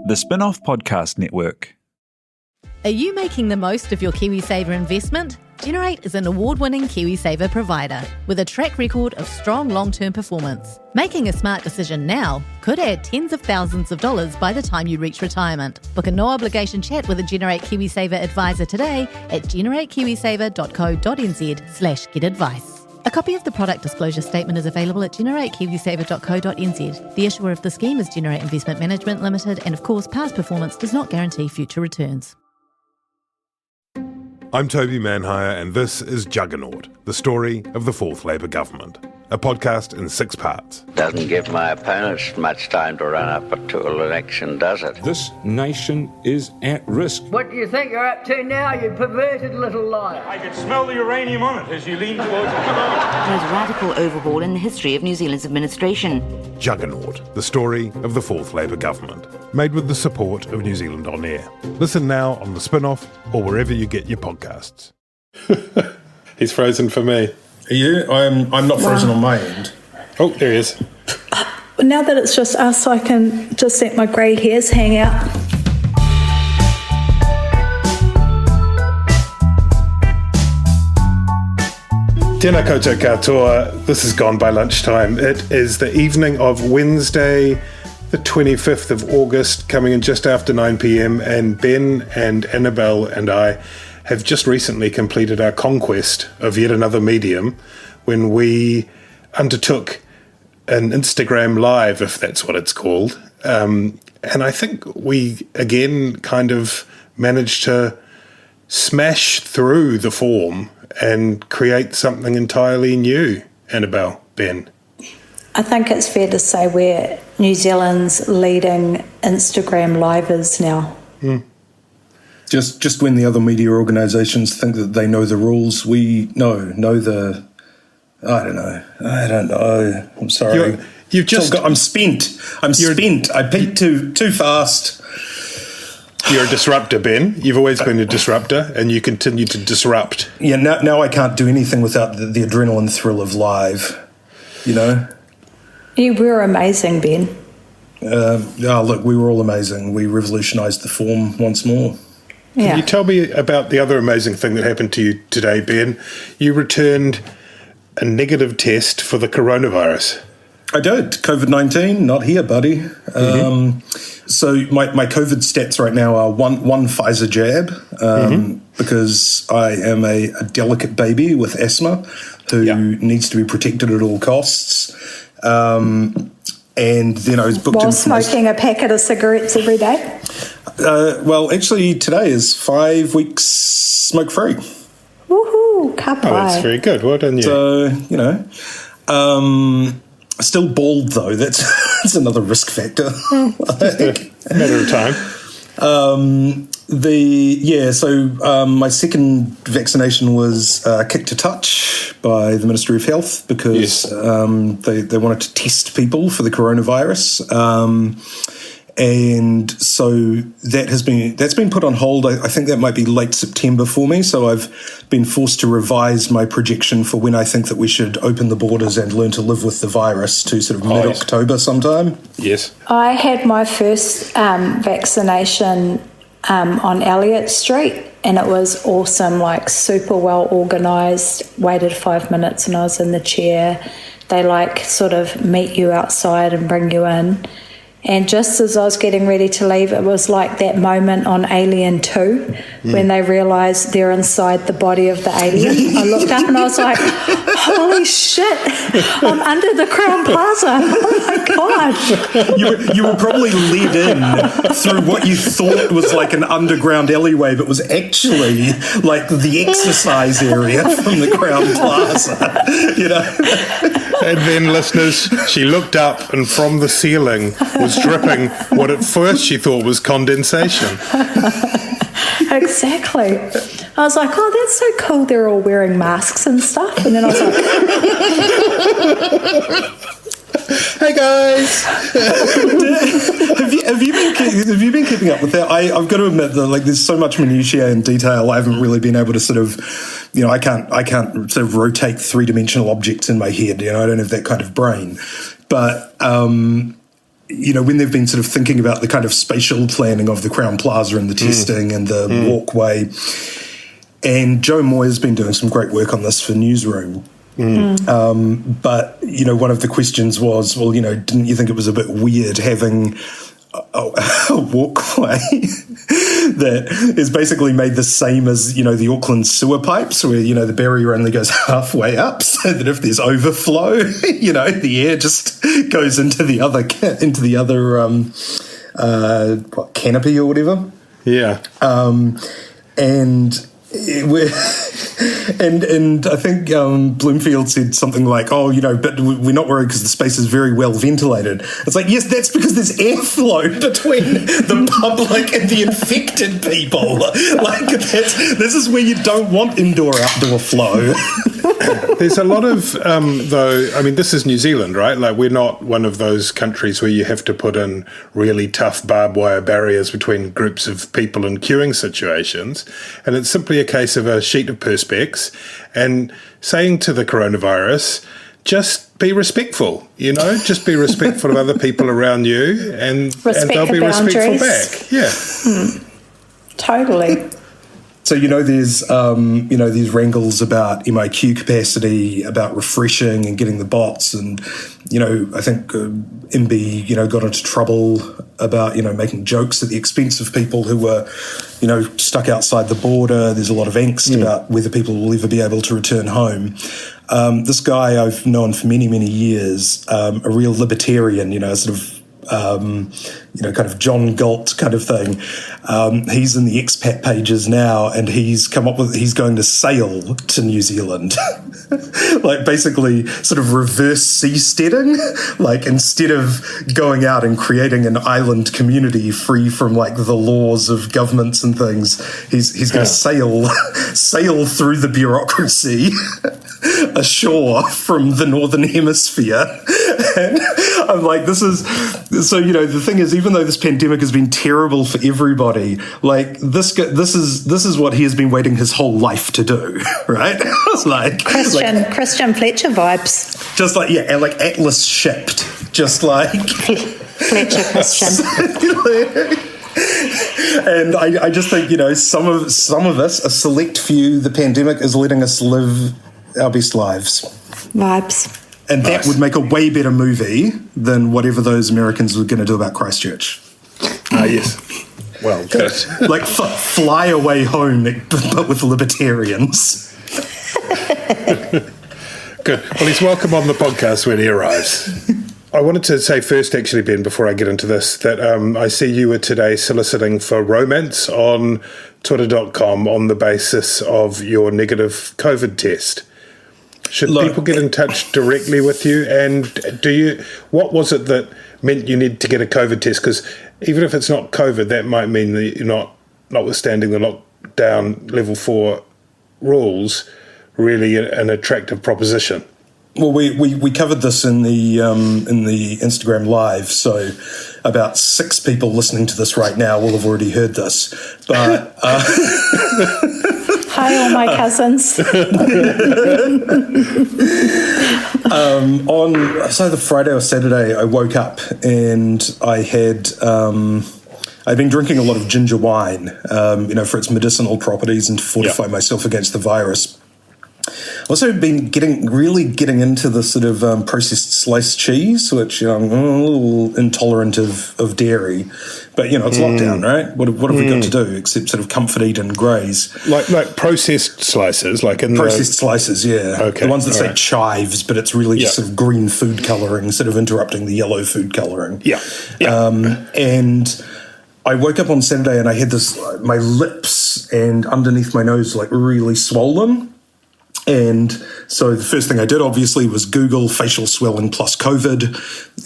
The Spin-off Podcast Network. Are you making the most of your KiwiSaver investment? Generate is an award-winning KiwiSaver provider with a track record of strong long-term performance. Making a smart decision now could add tens of thousands of dollars by the time you reach retirement. Book a no-obligation chat with a Generate KiwiSaver advisor today at generatekiwisaver.co.nz/get-advice. A copy of the product disclosure statement is available at generatekiwisaver.co.nz. The issuer of the scheme is Generate Investment Management Limited, and of course, past performance does not guarantee future returns. I'm Toby Manhire, and this is Juggernaut, the story of the Fourth Labour Government, a podcast in 6 parts. Doesn't give my opponents much time to run up to an election, does it? This nation is at risk. What do you think you're up to now, you perverted little liar? I could smell the uranium on it as you lean towards it. There's a radical overhaul in the history of New Zealand's administration. Juggernaut, the story of the Fourth Labour Government, made with the support of New Zealand On Air. Listen now on the Spin-off or wherever you get your podcasts. He's frozen for me. Are you? I'm not frozen on my end. Oh, there he is. Now that it's just us, I can just let my grey hairs hang out. Tēnā koutou katoa. This is Gone By Lunchtime. It is the evening of Wednesday, the 25th of August, coming in just after 9 p.m, and Ben and Annabelle and I have just recently completed our conquest of yet another medium when we undertook an Instagram Live, if that's what it's called. And I think we, again, kind of managed to smash through the form and create something entirely new. Annabelle, Ben. I think it's fair to say we're New Zealand's leading Instagram livers now. Just when the other media organisations think that they know the rules, we know the... I don't know. I'm sorry. I'm spent. I'm spent. I peaked too fast. You're a disruptor, Ben. You've always been a disruptor, and you continue to disrupt. Yeah, now I can't do anything without the adrenaline thrill of live, you know? You were amazing, Ben. Look, we were all amazing. We revolutionised the form once more. Yeah. Can you tell me about the other amazing thing that happened to you today, Ben? You returned a negative test for the coronavirus. I did. COVID-19, not here, buddy. So my COVID stats right now are one Pfizer jab, because I am a delicate baby with asthma who needs to be protected at all costs. And then I was booked while in smoking a packet of cigarettes every day. Well, actually, today is 5 weeks smoke-free. Woohoo, kapai. Oh, that's very good. Well done, you. So, you know, still bald, though. That's another risk factor. Just a matter of time. My second vaccination was kicked to touch by the Ministry of Health because they wanted to test people for the coronavirus. And so that's been put on hold. I think that might be late September for me. So I've been forced to revise my projection for when I think that we should open the borders and learn to live with the virus to sort of mid-October sometime. Yes. I had my first vaccination on Elliott Street, and it was awesome, like super well organised. Waited 5 minutes and I was in the chair. They sort of meet you outside and bring you in. And just as I was getting ready to leave, it was like that moment on Alien 2 when they realise they're inside the body of the alien. I looked up and I was like, holy shit, I'm under the Crown Plaza. Oh my God. You were probably led in through what you thought was like an underground alleyway, but was actually like the exercise area from the Crown Plaza, you know? And then, listeners, she looked up and from the ceiling was dripping what at first she thought was condensation. Exactly. I was like, oh, that's so cool. They're all wearing masks and stuff. And then I was like... Hey guys, have you been keeping up with that? I've got to admit that there's so much minutiae and detail. I haven't really been able to sort of, I can't sort of rotate 3-dimensional objects in my head. I don't have that kind of brain. But when they've been sort of thinking about the kind of spatial planning of the Crowne Plaza and the testing and the walkway, and Joe Moyer's been doing some great work on this for Newsroom. But, one of the questions was, well, didn't you think it was a bit weird having a walkway that is basically made the same as, the Auckland sewer pipes where, the barrier only goes halfway up so that if there's overflow, the air just goes into the other canopy or whatever. Yeah. And I think Bloomfield said something like, but we're not worried because the space is very well ventilated. It's like, yes, that's because there's airflow between the public and the infected people. Like, this is where you don't want indoor-outdoor flow. There's a lot of, this is New Zealand, right? Like, we're not one of those countries where you have to put in really tough barbed wire barriers between groups of people in queuing situations. And it's simply a case of a sheet of perspex and saying to the coronavirus, just be respectful, just be respectful of other people around you and they'll be respectful back. Yeah. Totally. So, there's these wrangles about MIQ capacity, about refreshing and getting the bots. And, I think MB, got into trouble about, making jokes at the expense of people who were, stuck outside the border. There's a lot of angst about whether people will ever be able to return home. This guy I've known for many, many years, a real libertarian, sort of, kind of John Galt kind of thing. He's in the expat pages now, and he's going to sail to New Zealand. Like, basically sort of reverse seasteading. Like, instead of going out and creating an island community free from, like, the laws of governments and things, he's going to sail through the bureaucracy ashore from the Northern Hemisphere. And I'm like, the thing is, even though this pandemic has been terrible for everybody, like, this is what he has been waiting his whole life to do, right? It's like Christian Fletcher vibes. Just like, and like Atlas shipped, just like Fletcher Christian. And I just think, some of us, a select few, the pandemic is letting us live our best lives. Vibes. And that would make a way better movie than whatever those Americans were going to do about Christchurch. Yes. Well, good. Like Fly Away Home, but with libertarians. Good. Well, he's welcome on the podcast when he arrives. I wanted to say first, actually, Ben, before I get into this, that I see you were today soliciting for romance on Twitter.com on the basis of your negative COVID test. Should people get in touch directly with you? And what was it that meant you need to get a COVID test? Because even if it's not COVID, that might mean that you're notwithstanding the lockdown level 4 rules, really an attractive proposition. Well, we covered this in the Instagram Live, so about 6 people listening to this right now will have already heard this. But hi, all my cousins. On the Friday or Saturday, I woke up and I had I'd been drinking a lot of ginger wine, for its medicinal properties and to fortify myself against the virus. Also been getting into the sort of processed sliced cheese, which I'm a little intolerant of dairy, but it's lockdown, right? What have we got to do except sort of comfort eat and graze? Like processed slices, like in processed slices, yeah. Okay, the ones that say chives, but it's really just sort of green food colouring, sort of interrupting the yellow food colouring. Yeah. And I woke up on Saturday and I had my lips and underneath my nose like really swollen. And so the first thing I did, obviously, was Google facial swelling plus COVID,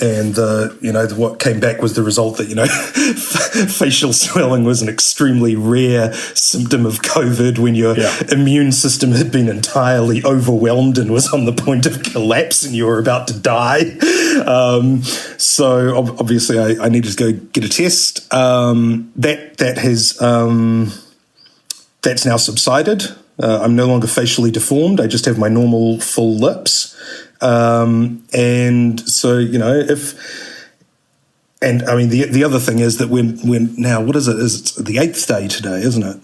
and what came back was the result that facial swelling was an extremely rare symptom of COVID when your immune system had been entirely overwhelmed and was on the point of collapse, and you were about to die. So obviously, I needed to go get a test. That's now subsided. I'm no longer facially deformed. I just have my normal full lips. And so, And I mean, the other thing is that we're now, what is it? It's the 8th day today, isn't it?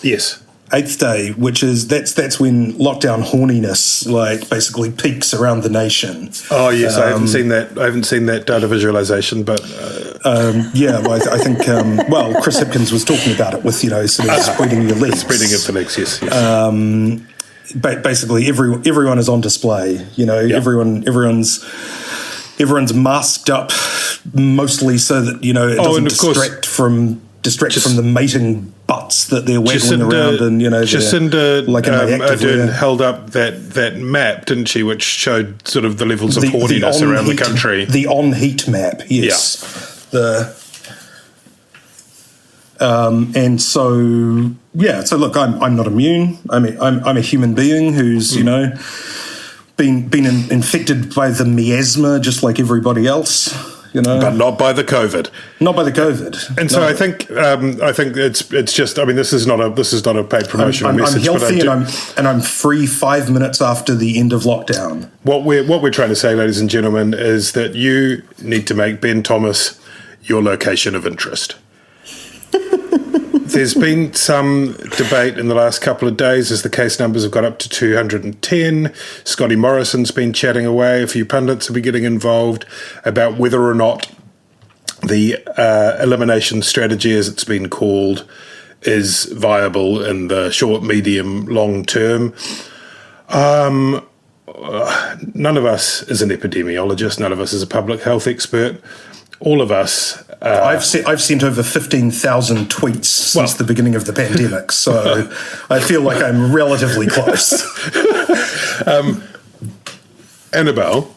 Yes. 8th day, which is that's when lockdown horniness basically peaks around the nation. Oh yes, I haven't seen that. I haven't seen that data visualization, but I think Chris Hipkins was talking about it with sort of spreading your legs, spreading of the legs. Yes. Basically, everyone is on display. Everyone's masked up, mostly so that it doesn't distract from the mating butts that they're waggling around, and Jacinda Ardern held up that map, didn't she, which showed sort of the levels of horniness around the country. The on-heat map, yes. Yeah. So look, I'm not immune. I mean, I'm a human being who's been infected by the miasma just like everybody else. But not by the COVID. Not by the COVID. And so I think it's just. I mean, this is not a paid promotional message. I'm healthy and I'm free 5 minutes after the end of lockdown. What we're trying to say, ladies and gentlemen, is that you need to make Ben Thomas your location of interest. There's been some debate in the last couple of days as the case numbers have got up to 210. Scotty Morrison's been chatting away. A few pundits have been getting involved about whether or not the elimination strategy, as it's been called, is viable in the short, medium, long term. None of us is an epidemiologist. None of us is a public health expert. All of us. I've sent over 15,000 tweets since the beginning of the pandemic, so I feel like I'm relatively close. Annabelle,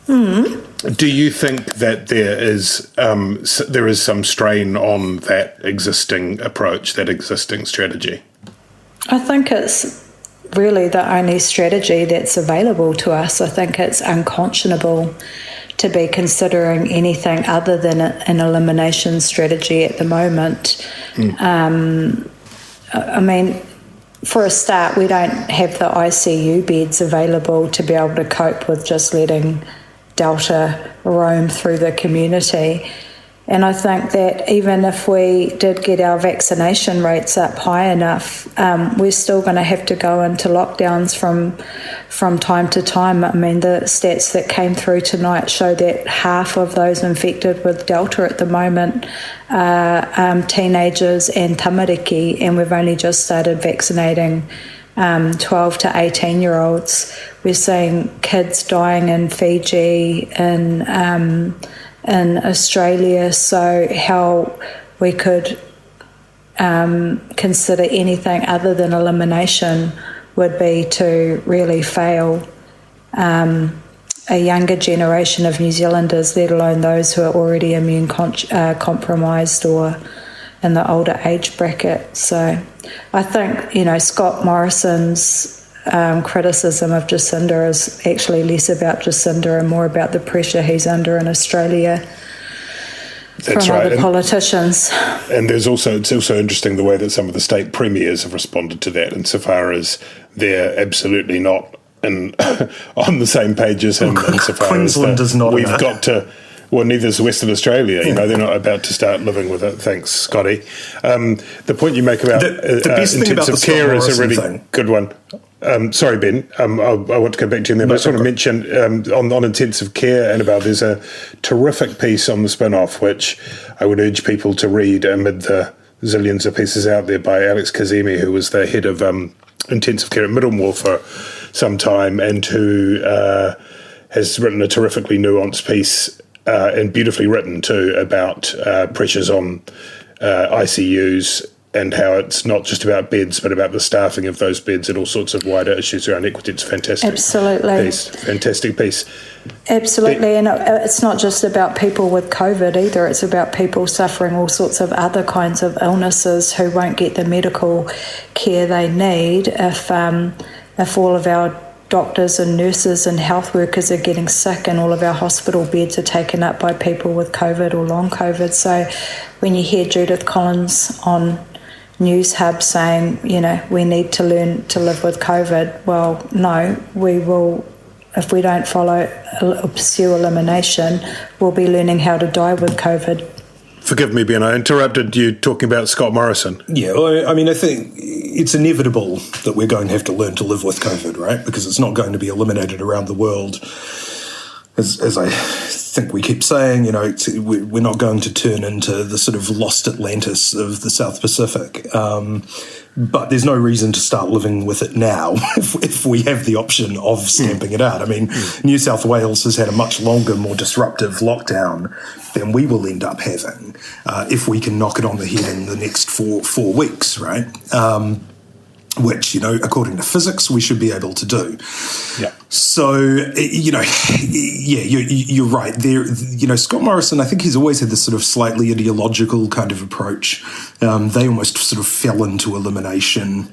do you think that there is some strain on that existing approach, that existing strategy? I think it's really the only strategy that's available to us. I think it's unconscionable to be considering anything other than an elimination strategy at the moment. I mean, for a start, we don't have the ICU beds available to be able to cope with just letting Delta roam through the community. And I think that even if we did get our vaccination rates up high enough, we're still going to have to go into lockdowns from time to time. I mean, the stats that came through tonight show that half of those infected with Delta at the moment are teenagers and tamariki, and we've only just started vaccinating 12 to 18-year-olds. We're seeing kids dying in Fiji and in Australia, so how we could consider anything other than elimination would be to really fail a younger generation of New Zealanders, let alone those who are already immune compromised or in the older age bracket. So I think, Scott Morrison's criticism of Jacinda is actually less about Jacinda and more about the pressure he's under in Australia from other politicians. And it's also interesting the way that some of the state premiers have responded to that, insofar as they're absolutely not on the same page as him. Insofar Queensland is not. We've got to. Well, neither is Western Australia. They're not about to start living with it. Thanks, Scotty. The point you make about intensive care is a really good one. Sorry, Ben. I want to go back to you there, but I just want to mention on intensive care, Annabelle, there's a terrific piece on the Spin-Off, which I would urge people to read amid the zillions of pieces out there, by Alex Kazemi, who was the head of intensive care at Middlemore for some time, and who has written a terrifically nuanced piece and beautifully written too about pressures on ICUs and how it's not just about beds but about the staffing of those beds and all sorts of wider issues around equity. It's fantastic. Absolutely. Fantastic piece. Absolutely, and it's not just about people with COVID either. It's about people suffering all sorts of other kinds of illnesses who won't get the medical care they need if all of our doctors and nurses and health workers are getting sick and all of our hospital beds are taken up by people with COVID or long COVID. So when you hear Judith Collins on News Hub saying, we need to learn to live with COVID, well, no, we will if we don't follow or pursue elimination, we'll be learning how to die with COVID. Forgive me, Ben, I interrupted you talking about Scott Morrison. Yeah, well, I mean, I think it's inevitable that we're going to have to learn to live with COVID, right? Because it's not going to be eliminated around the world. As I think we keep saying, we're not going to turn into the sort of lost Atlantis of the South Pacific. But there's no reason to start living with it now if we have the option of stamping it out. I mean, New South Wales has had a much longer, more disruptive lockdown than we will end up having if we can knock it on the head in the next four weeks, right? Which, according to physics, we should be able to do. Yeah. So, you're right. There, Scott Morrison, I think he's always had this sort of slightly ideological kind of approach. They almost sort of fell into elimination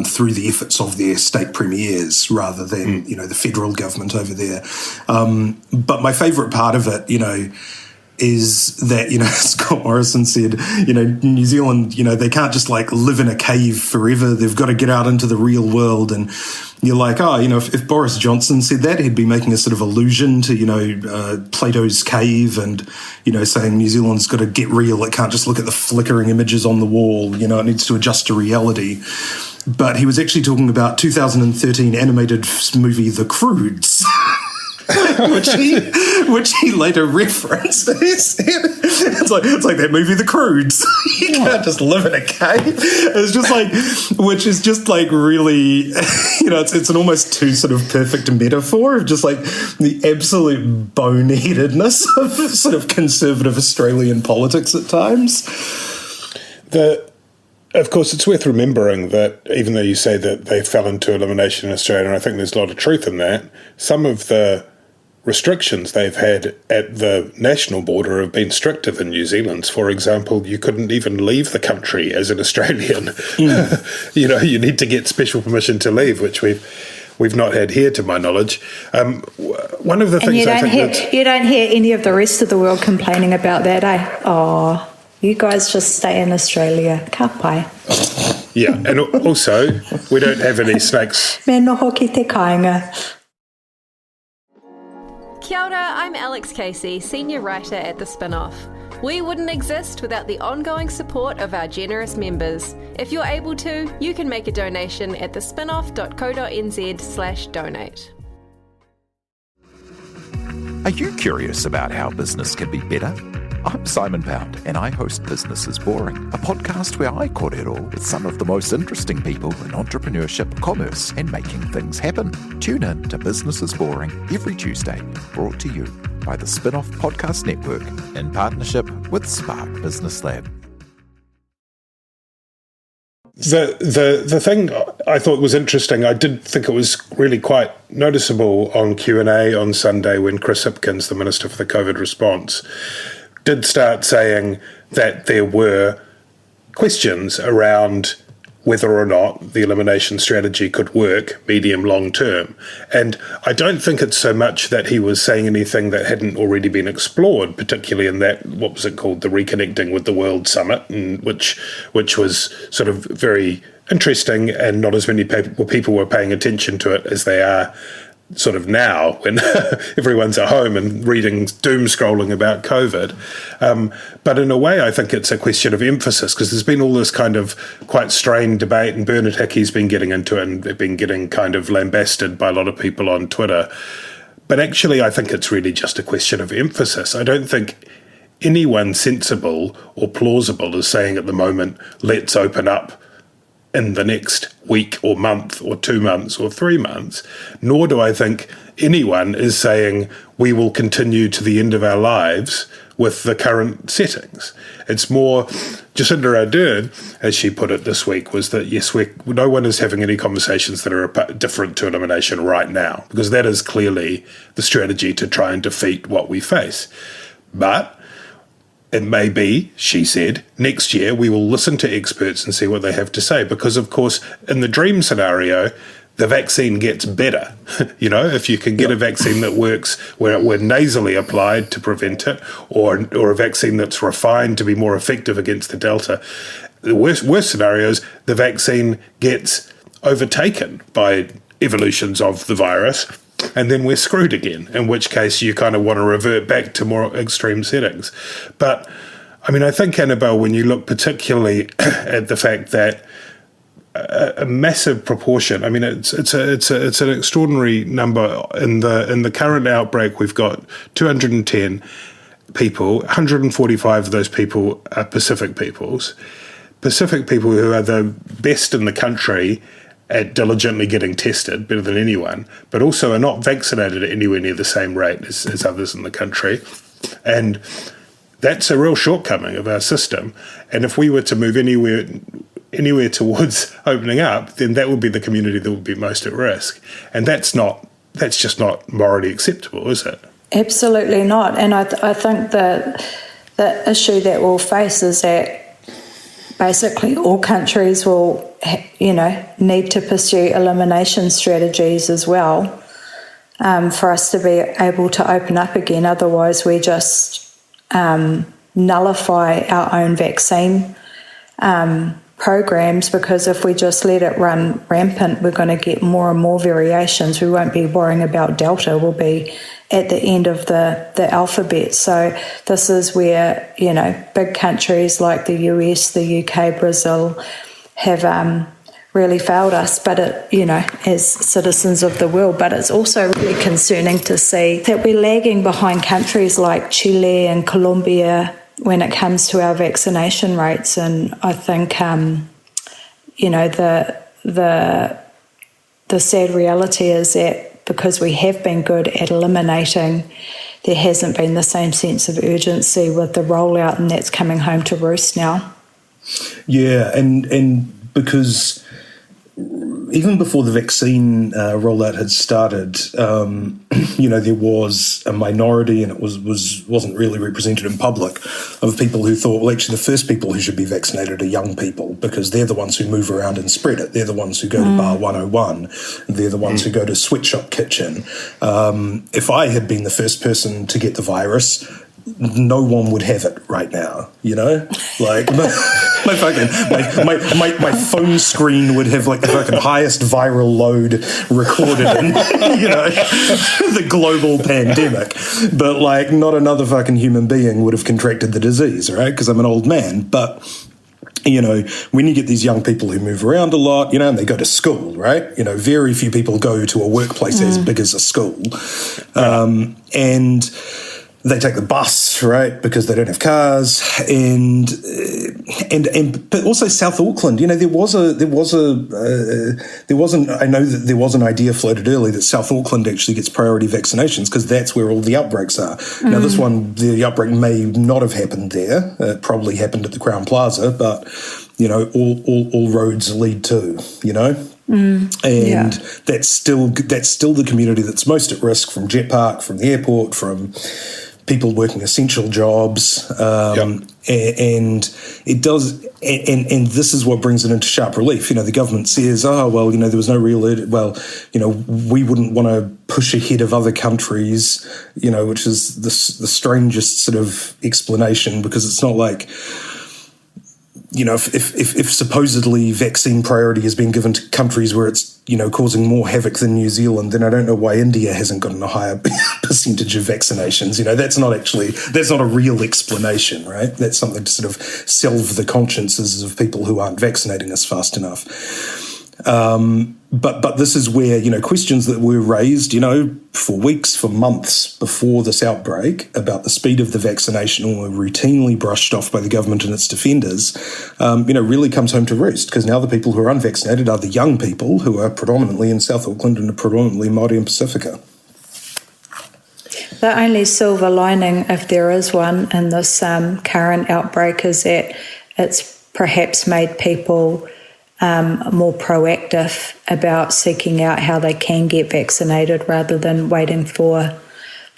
through the efforts of their state premiers rather than, the federal government over there. But my favourite part of it, is that, Scott Morrison said, New Zealand, they can't just live in a cave forever. They've got to get out into the real world. And you're like, if Boris Johnson said that, he'd be making a sort of allusion to, Plato's cave and, saying New Zealand's got to get real. It can't just look at the flickering images on the wall. It needs to adjust to reality. But he was actually talking about 2013 animated movie The Croods. which he later referenced. It's like that movie The Croods. You can't just live in a cave. It's just which is just really, it's an almost too sort of perfect metaphor of just the absolute boneheadedness of sort of conservative Australian politics at times. Of course, it's worth remembering that even though you say that they fell into elimination in Australia, and I think there's a lot of truth in that, some of the restrictions they've had at the national border have been stricter than New Zealand's. For example, you couldn't even leave the country as an Australian. You need to get special permission to leave, which we've not had here, to my knowledge. One of the things you don't hear any of the rest of the world complaining about that, eh? Oh, you guys just stay in Australia. Ka pai. Yeah, and also we don't have any snakes. Me noho ki te kāinga. Kia ora, I'm Alex Casey, Senior Writer at The Spinoff. We wouldn't exist without the ongoing support of our generous members. If you're able to, you can make a donation at thespinoff.co.nz/donate. Are you curious about how business can be better? I'm Simon Pound, and I host Business is Boring, a podcast where I kōrero with some of the most interesting people in entrepreneurship, commerce, and making things happen. Tune in to Business is Boring every Tuesday, brought to you by the Spinoff Podcast Network in partnership with Spark Business Lab. The thing I thought was interesting, I did think it was really quite noticeable on Q&A on Sunday when Chris Hipkins, the Minister for the COVID response, did start saying that there were questions around whether or not the elimination strategy could work medium-long term. And I don't think it's so much that he was saying anything that hadn't already been explored, particularly in that, what was it called, the Reconnecting with the World Summit, which was sort of very interesting, and not as many people were paying attention to it as they are sort of now when everyone's at home and reading doom scrolling about COVID. But in a way, I think it's a question of emphasis, because there's been all this kind of quite strained debate, and Bernard Hickey's been getting into it and been getting kind of lambasted by a lot of people on Twitter. But actually, I think it's really just a question of emphasis. I don't think anyone sensible or plausible is saying at the moment, let's open up in the next week or month or 2 months or 3 months, nor do I think anyone is saying we will continue to the end of our lives with the current settings. It's more, Jacinda Ardern, as she put it this week, was that yes, no one is having any conversations that are different to elimination right now, because that is clearly the strategy to try and defeat what we face. But it may be, she said, next year we will listen to experts and see what they have to say, because, of course, in the dream scenario, the vaccine gets better. If you can get a vaccine that works where nasally applied to prevent it, or a vaccine that's refined to be more effective against the Delta, the worst scenarios, the vaccine gets overtaken by evolutions of the virus, and then we're screwed again, in which case you kind of want to revert back to more extreme settings. But, I mean, I think, Annabelle, when you look particularly at the fact that a massive proportion, I mean, it's an extraordinary number. In the current outbreak, we've got 210 people, 145 of those people are Pacific peoples who are the best in the country at diligently getting tested, better than anyone, but also are not vaccinated at anywhere near the same rate as others in the country. And that's a real shortcoming of our system. And if we were to move anywhere towards opening up, then that would be the community that would be most at risk. And that's just not morally acceptable, is it? Absolutely not. And I think that the issue that we'll face is that basically all countries will, need to pursue elimination strategies as well for us to be able to open up again. Otherwise, we just nullify our own vaccine programs, because if we just let it run rampant, we're going to get more and more variations. We won't be worrying about Delta. We'll be at the end of the alphabet. So this is where, big countries like the US, the UK, Brazil have really failed us, but as citizens of the world. But it's also really concerning to see that we're lagging behind countries like Chile and Colombia when it comes to our vaccination rates. And I think, the sad reality is that because we have been good at eliminating, there hasn't been the same sense of urgency with the rollout, and that's coming home to roost now. Yeah, and because even before the vaccine rollout had started, there was a minority, and it wasn't really represented in public, of people who thought, well, actually the first people who should be vaccinated are young people, because they're the ones who move around and spread it. They're the ones who go to Bar 101. They're the ones who go to Sweatshop Kitchen. If I had been the first person to get the virus, no one would have it right now, like my phone screen would have like the fucking highest viral load recorded in the global pandemic, but like not another fucking human being would have contracted the disease, right? Because I'm an old man. But when you get these young people who move around a lot, and they go to school, right? Very few people go to a workplace as big as a school, and they take the bus, right, because they don't have cars, and but also South Auckland. I know that there was an idea floated early that South Auckland actually gets priority vaccinations because that's where all the outbreaks are. Now, this one, the outbreak may not have happened there. It probably happened at the Crowne Plaza, but all roads lead to. That's still the community that's most at risk, from Jet Park, from the airport, from people working essential jobs, and it does, and this is what brings it into sharp relief. The government says, there was no real, we wouldn't want to push ahead of other countries, which is the strangest sort of explanation, because it's not like, if supposedly vaccine priority has been given to countries where it's, causing more havoc than New Zealand, then I don't know why India hasn't gotten a higher percentage of vaccinations. That's not a real explanation, right? That's something to sort of salve the consciences of people who aren't vaccinating us fast enough. But this is where, questions that were raised, for weeks, for months before this outbreak about the speed of the vaccination were routinely brushed off by the government and its defenders, really comes home to roost, because now the people who are unvaccinated are the young people who are predominantly in South Auckland and are predominantly Māori and Pacifica. The only silver lining, if there is one, in this current outbreak is that it's perhaps made people more proactive about seeking out how they can get vaccinated rather than waiting for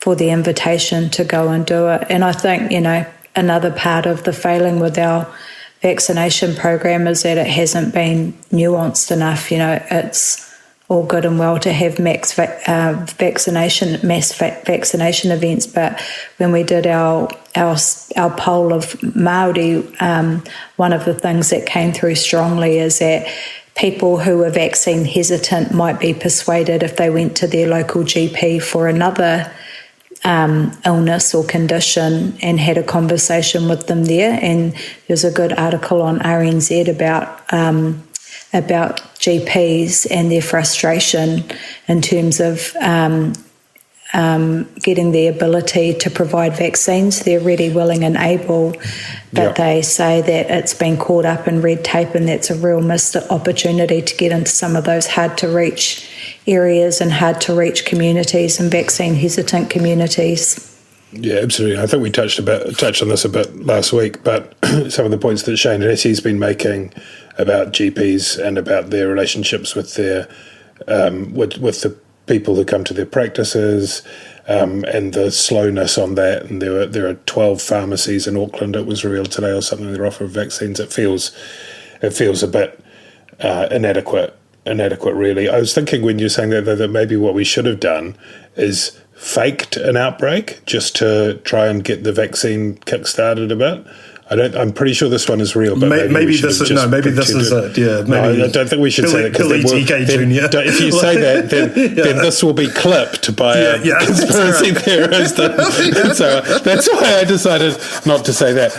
the invitation to go and do it. And I think, another part of the failing with our vaccination program is that it hasn't been nuanced enough. It's all good and well to have mass vaccination events, but when we did our poll of Māori, one of the things that came through strongly is that people who are vaccine hesitant might be persuaded if they went to their local GP for another illness or condition and had a conversation with them there. And there's a good article on RNZ about GPs and their frustration in terms of getting the ability to provide vaccines. They're ready, willing and able, but they say that it's been caught up in red tape, and that's a real missed opportunity to get into some of those hard-to-reach areas and hard-to-reach communities and vaccine-hesitant communities. Yeah, absolutely. I think we touched on this a bit last week, but some of the points that Shane Hesse's been making about GPs and about their relationships with their with the people who come to their practices, and the slowness on that. And there are 12 pharmacies in Auckland, it was revealed today, or something, that offer vaccines. It feels a bit inadequate, really. I was thinking when you're saying that maybe what we should have done is faked an outbreak just to try and get the vaccine kick-started a bit. I'm pretty sure this one is real, but maybe this is it. Yeah, maybe. No, I don't think we should say that, because if you say that, then this will be clipped by a conspiracy theorist. So that's why I decided not to say that.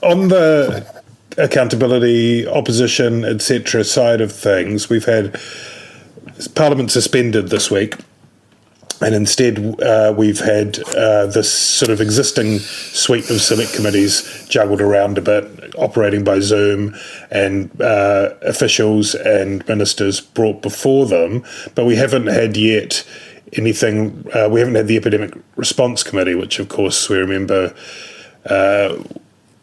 On the accountability, opposition, etc. side of things, we've had Parliament suspended this week. And instead, we've had this sort of existing suite of select committees juggled around a bit, operating by Zoom, and officials and ministers brought before them. But we haven't had yet anything. We haven't had the Epidemic Response Committee, which, of course, we remember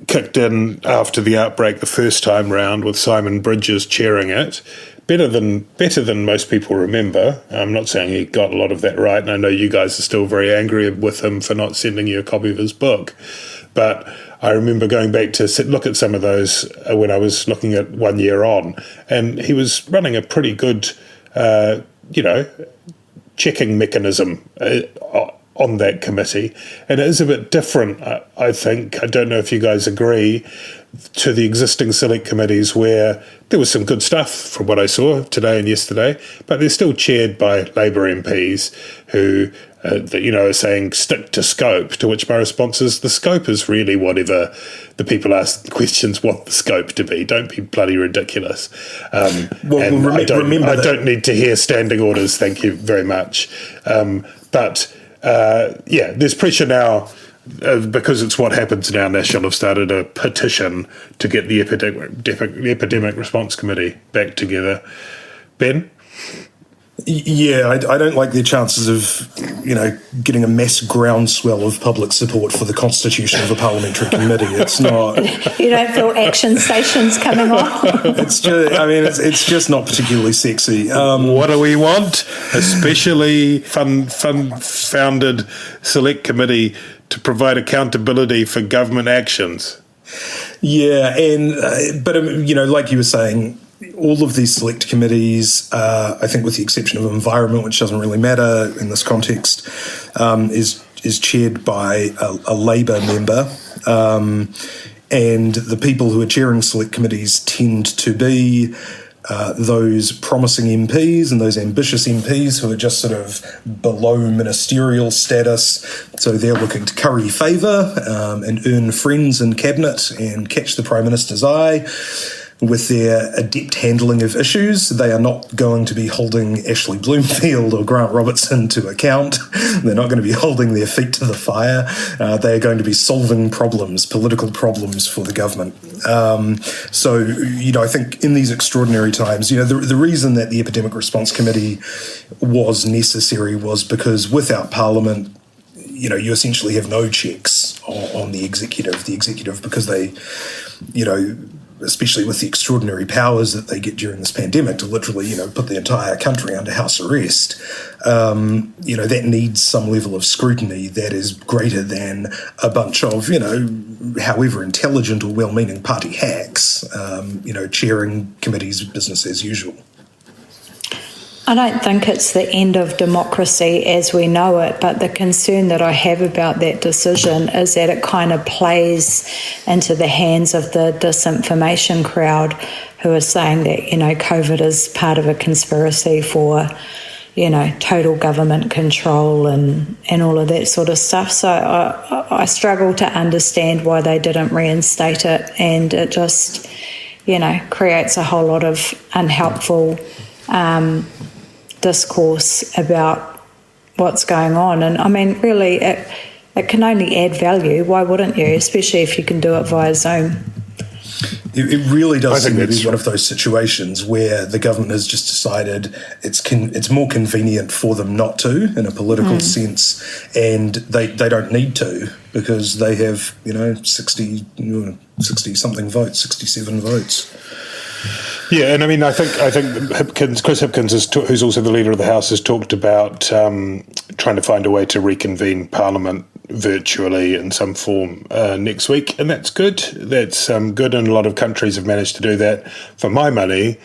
kicked in after the outbreak the first time round, with Simon Bridges chairing it. Better than most people remember. I'm not saying he got a lot of that right, and I know you guys are still very angry with him for not sending you a copy of his book. But I remember going back to look at some of those when I was looking at 1 year on, and he was running a pretty good, checking mechanism on that committee. And it is a bit different, I think. I don't know if you guys agree, to the existing select committees, where there was some good stuff from what I saw today and yesterday, but they're still chaired by Labour MPs who, are saying stick to scope, to which my response is the scope is really whatever the people ask questions want the scope to be. Don't be bloody ridiculous. I don't need to hear standing orders, thank you very much. There's pressure now. Because it's what happens now, National have started a petition to get the Epidemic Response Committee back together. Ben? Yeah, I don't like their chances of, getting a mass groundswell of public support for the constitution of a parliamentary committee. It's not. You don't feel action stations coming on. It's just not particularly sexy. What do we want? A specially founded select committee to provide accountability for government actions. Yeah, but like you were saying, all of these select committees, I think with the exception of environment, which doesn't really matter in this context, is chaired by a Labour member. And the people who are chairing select committees tend to be those promising MPs and those ambitious MPs who are just sort of below ministerial status. So they're looking to curry favour and earn friends in cabinet and catch the Prime Minister's eye with their adept handling of issues. They are not going to be holding Ashley Bloomfield or Grant Robertson to account. They're not going to be holding their feet to the fire. They are going to be solving problems, political problems for the government. I think in these extraordinary times, the reason that the Epidemic Response Committee was necessary was because without Parliament, you essentially have no checks on the executive. The executive, because they, especially with the extraordinary powers that they get during this pandemic to literally, put the entire country under house arrest, that needs some level of scrutiny that is greater than a bunch of, however intelligent or well-meaning party hacks, chairing committees business as usual. I don't think it's the end of democracy as we know it, but the concern that I have about that decision is that it kind of plays into the hands of the disinformation crowd who are saying that, COVID is part of a conspiracy for, total government control and all of that sort of stuff. So I struggle to understand why they didn't reinstate it, and it just, creates a whole lot of unhelpful discourse about what's going on. And I mean, really, it can only add value. Why wouldn't you? Especially if you can do it via Zoom. It really does seem to be one of those situations where the government has just decided it's more convenient for them not to, in a political sense, and they don't need to because they have 60 something votes, 67 votes. Yeah, and I mean, I think Chris Hipkins, who's also the leader of the House, has talked about trying to find a way to reconvene Parliament virtually in some form next week, and that's good. That's good, and a lot of countries have managed to do that. For my money,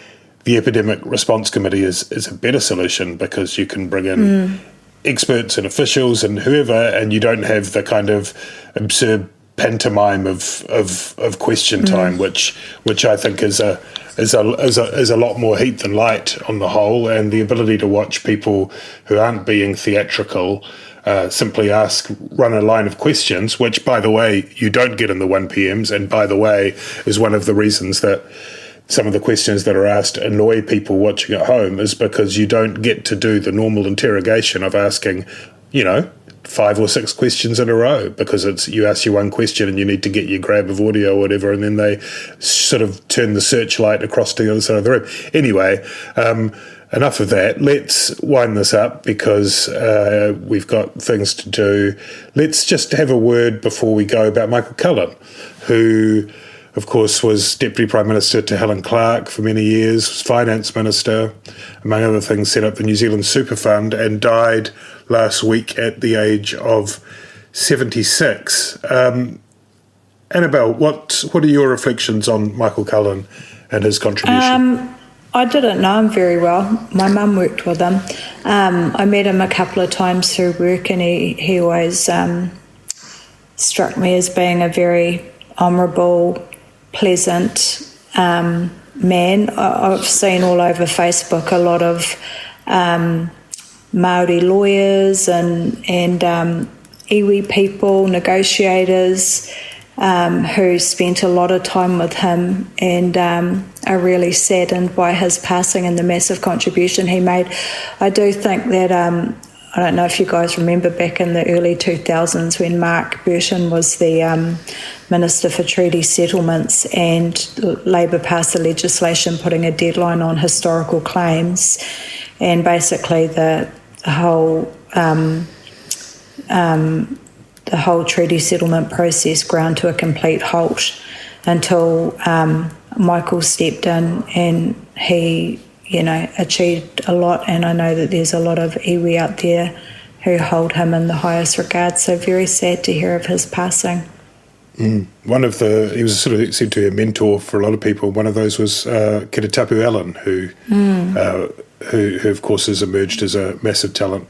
the Epidemic Response Committee is a better solution because you can bring in experts and officials and whoever, and you don't have the kind of absurd pantomime of question time, which I think is a lot more heat than light on the whole, and the ability to watch people who aren't being theatrical simply run a line of questions, which, by the way, you don't get in the 1PMs, and by the way, is one of the reasons that some of the questions that are asked annoy people watching at home, is because you don't get to do the normal interrogation of asking, 5 or 6 questions in a row, because you ask you one question and you need to get your grab of audio or whatever, and then they sort of turn the searchlight across to the other side of the room. Anyway, enough of that. Let's wind this up because we've got things to do. Let's just have a word before we go about Michael Cullen, who, of course, was Deputy Prime Minister to Helen Clark for many years, was Finance Minister, among other things, set up the New Zealand Super Fund, and died last week at the age of 76. Annabelle, what are your reflections on Michael Cullen and his contribution? I didn't know him very well. My mum worked with him. I met him a couple of times through work, and he always struck me as being a very honourable, pleasant man. I've seen all over Facebook a lot of Māori lawyers and iwi people, negotiators, who spent a lot of time with him and are really saddened by his passing and the massive contribution he made. I do think that, I don't know if you guys remember back in the early 2000s when Mark Burton was the Minister for Treaty Settlements, and Labour passed the legislation putting a deadline on historical claims, and basically the whole treaty settlement process ground to a complete halt until Michael stepped in, and he, achieved a lot. And I know that there's a lot of iwi out there who hold him in the highest regard. So very sad to hear of his passing. He was sort of said to be a mentor for a lot of people. One of those was Kiritapu Allen, who of course has emerged as a massive talent.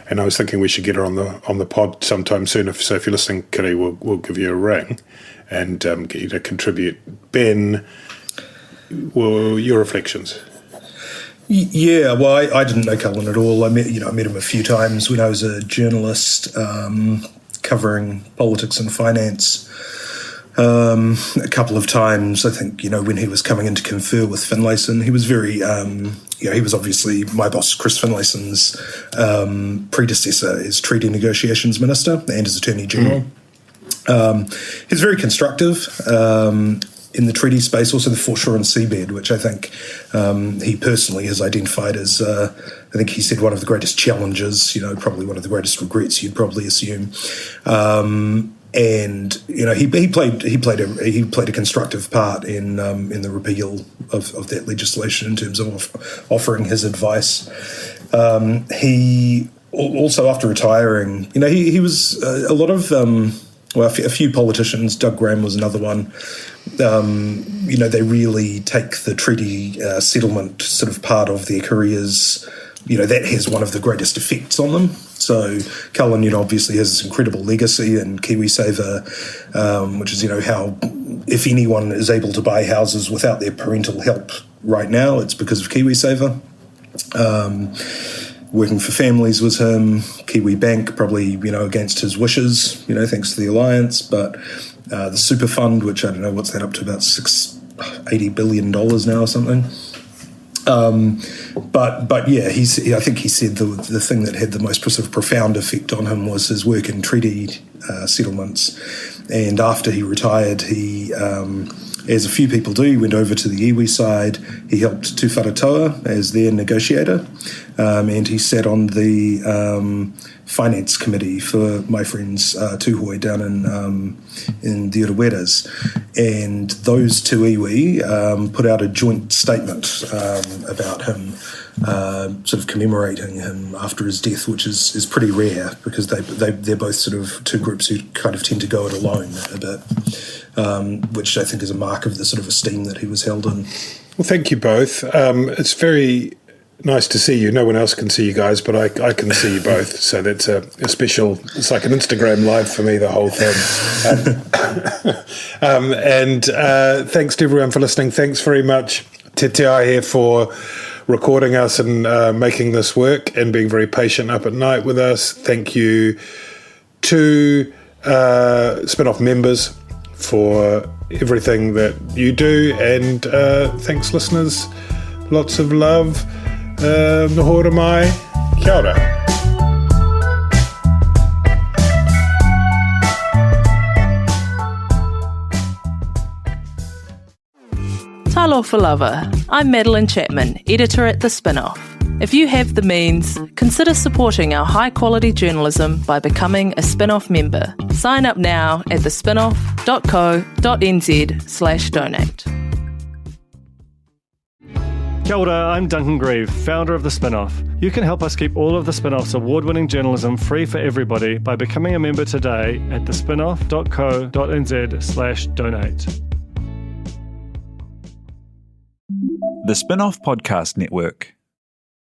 And I was thinking we should get her on the pod sometime soon. So if you're listening, Kiri, we'll give you a ring and get you to contribute. Ben, your reflections? Yeah, well, I didn't know Cullen at all. I met him a few times when I was a journalist covering politics and finance. A couple of times, I think, when he was coming in to confer with Finlayson, he was very, he was obviously my boss, Chris Finlayson's predecessor as Treaty Negotiations Minister and as Attorney General. He's very constructive in the treaty space, also the foreshore and seabed, which I think he personally has identified as, I think he said, one of the greatest challenges, probably one of the greatest regrets, you'd probably assume. And he played a constructive part in the repeal of that legislation in terms of offering his advice. He also, after retiring, he was a lot of a few politicians. Doug Graham was another one. They really take the treaty settlement sort of part of their careers that has one of the greatest effects on them. So Cullen, obviously has this incredible legacy in KiwiSaver, which is, how if anyone is able to buy houses without their parental help right now, it's because of KiwiSaver. Working for families was him. Kiwi Bank, probably, against his wishes, thanks to the alliance. But the super fund, which I don't know, what's that up to, about $80 billion now or something. But yeah, I think he said the thing that had the most sort of profound effect on him was his work in treaty settlements. And after he retired, he, as a few people do, he went over to the iwi side. He helped Te Wharetoa as their negotiator, and he sat on the finance committee for my friends Tūhoe down in the Uruweras. And those two iwi put out a joint statement about him, sort of commemorating him after his death, which is pretty rare because they're both sort of two groups who kind of tend to go it alone a bit, which I think is a mark of the sort of esteem that he was held in. Well, thank you both. It's very nice to see you. No one else can see you guys, but I can see you both. So that's a special, it's like an Instagram live for me, the whole thing. And thanks to everyone for listening. Thanks very much, Te here for recording us and making this work and being very patient up at night with us. Thank you to Spin-Off members for everything that you do, and thanks listeners, lots of love. Nohora mai, kia ora. Talofa lava. I'm Madeline Chapman, editor at The Spin-Off. If you have the means, consider supporting our high-quality journalism by becoming a Spin-Off member. Sign up now at thespinoff.co.nz/donate. Kia ora, I'm Duncan Grieve, founder of The Spin-Off. You can help us keep all of The Spin-Off's award-winning journalism free for everybody by becoming a member today at thespinoff.co.nz/donate. The Spin-Off Podcast Network.